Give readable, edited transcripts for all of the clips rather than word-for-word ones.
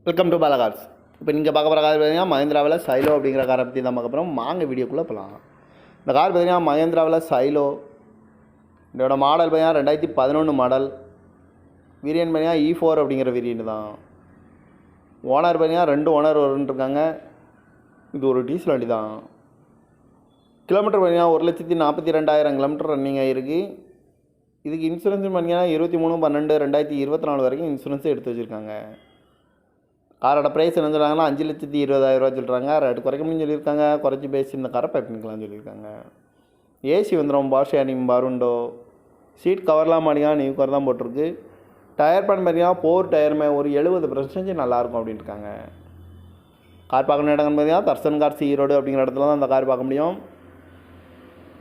Welcome to பாலகார்ஸ். இப்போ நீங்கள் பார்க்க போகிற கார் பார்த்தீங்கன்னா மஹேந்திராவில் சைலோ அப்படிங்கிற காரை பற்றி தான் பார்க்க போகிறோம். வாங்க வீடியோக்குள்ளே போகலாம். இந்த கார் பார்த்தீங்கன்னா மஹேந்திராவில் சைலோ. இதோட மாடல் பார்த்தீங்கன்னா 2011 மாடல். வேரியன்ட் பார்த்தீங்கன்னா E4 அப்படிங்கிற வேரியன்ட் தான். ஓனர் பார்த்தீங்கன்னா 2 ஓனர் இருக்காங்க. இது ஒரு டீசல் வண்டி தான். கிலோமீட்டர் பார்த்தீங்கன்னா 1,42,000 கிலோமீட்டர் ரன்னிங் ஆகிருக்கு. இதுக்கு இன்சூரன்ஸ் பார்த்தீங்கன்னா 23/12/2024 வரைக்கும் இன்சூரன்ஸே எடுத்து வச்சுருக்காங்க. காரோட ப்ரைஸ் என்ன சொல்கிறாங்கன்னா 5,20,000 சொல்கிறாங்க. ரேட்டு குறைக்கணும்னு சொல்லியிருக்காங்க. குறைச்சி பேசி இந்த காரை பை பண்ணிக்கலாம்னு சொல்லியிருக்காங்க. ஏசி வந்துடும், பாஷ் ஷேரிங், பாருண்டோ. சீட் கவர்லாம் மாட்டிங்கன்னா நியூ கவர் தான் போட்டிருக்கு. டயர் பேன் பார்த்தீங்கன்னா 4 டயருமே ஒரு 70% நல்லாயிருக்கும் அப்படின்ட்டுருக்காங்க. கார் பார்க்கணும் இடங்கன்னு பார்த்தீங்கன்னா தர்சன் கார்ஸ் ஈரோடு அப்படிங்கிற இடத்துல தான் அந்த கார் பார்க்க முடியும்.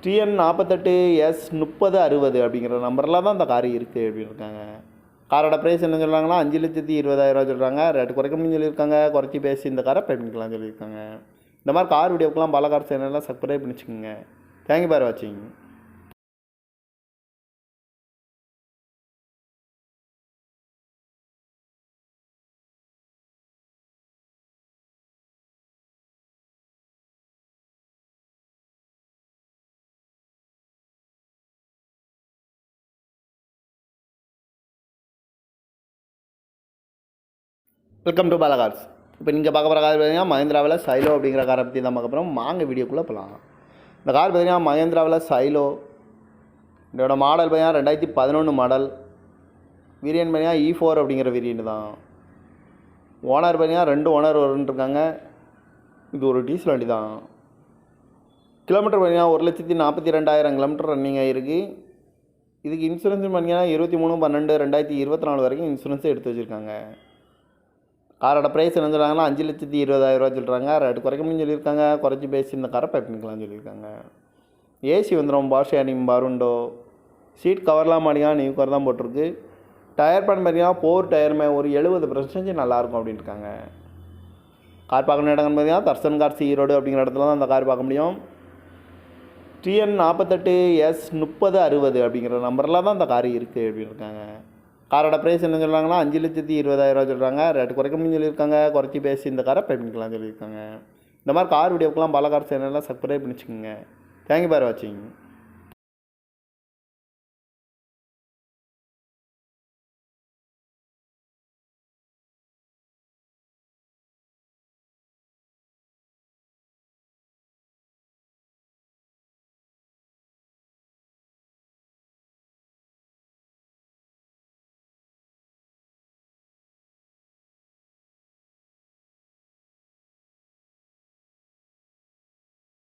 TN 48S3060 அப்படிங்கிற நம்பரில் தான் அந்த கார் இருக்குது அப்படின்னு இருக்காங்க. காரோட ப்ரைஸ் என்ன சொல்கிறாங்கன்னா 5,20,000 சொல்கிறாங்க. ரேட்டு குறைக்கணும்னு சொல்லியிருக்காங்க. குறைச்சி பேசி இந்த காரை பை பண்ணிக்கலாம்னு சொல்லியிருக்காங்க. இந்த மாதிரி கார் வீடியோக்கெலாம் பாலகார் சேனலில் சப்ஸ்கிரைப் பண்ணி வச்சுக்கோங்க. தேங்க்யூ ஃபார் வாட்சிங். வெல்கம் டு பாலகார்ஸ். இப்போ நீங்கள் பார்க்க போகிற கார் பார்த்தீங்கன்னா மஹேந்திராவில் சைலோ அப்படிங்கிற காரை பற்றி தான் பார்க்க போகிறோம். வாங்க வீடியோக்குள்ளே போகலாம். இந்த கார் பார்த்தீங்கன்னா மஹேந்திராவில் சைலோ. இதோட மாடல் பார்த்தீங்கன்னா 2011 மாடல். வேரியன்ட் பார்த்தீங்கன்னா E4 அப்படிங்கிற வேரியன்ட் தான். ஓனர் பார்த்தீங்கன்னா 2 ஓனர் இருக்காங்க. இது ஒரு டீசல் வண்டி தான். கிலோமீட்டர் பார்த்தீங்கன்னா 1,42,000 கிலோமீட்டர் ரன்னிங் ஆகிருக்கு. இதுக்கு இன்சூரன்ஸ் பார்த்தீங்கன்னா 23/12/2024 வரைக்கும் இன்சூரன்ஸே எடுத்து வச்சுருக்காங்க. காரோட ப்ரைஸ் என்ன சொல்கிறாங்கன்னா 5,20,000 சொல்கிறாங்க. ரேட்டு குறைக்கணும்னு சொல்லியிருக்காங்க. குறைச்சி பேசி இந்த காரை பை பண்ணிக்கலாம்னு சொல்லியிருக்காங்க. ஏசி வந்துடும், பாஷ் ஷேரிங், பாருண்டோ. சீட் கவர்லாம் மாட்டிங்கன்னா நியூ கவர் தான் போட்டிருக்கு. டயர் பேன் பார்த்தீங்கன்னா 4 டயருமே ஒரு 70% நல்லாயிருக்கும் அப்படின்ட்டுருக்காங்க. கார் பார்க்கணும் இடங்கன்னு பார்த்தீங்கன்னா தர்சன் கார்ஸ் ஈரோடு அப்படிங்கிற இடத்துல தான் அந்த கார் பார்க்க முடியும். TN 48S3060 அப்படிங்கிற நம்பரில் தான் அந்த கார் இருக்குது அப்படின்னு இருக்காங்க. காரோட ப்ரைஸ் என்ன சொல்கிறாங்கன்னா 5,20,000 சொல்கிறாங்க. ரேட்டு குறைக்கணும்னு சொல்லியிருக்காங்க. குறைச்சி பேசி இந்த காரை பை பண்ணிக்கலாம்னு சொல்லியிருக்காங்க. இந்த மாதிரி கார் வீடியோக்கெலாம் பாலகார் சேனலில் சப்ஸ்கிரைப் பண்ணி வச்சுக்கோங்க. தேங்க்யூ ஃபார் வாட்சிங்.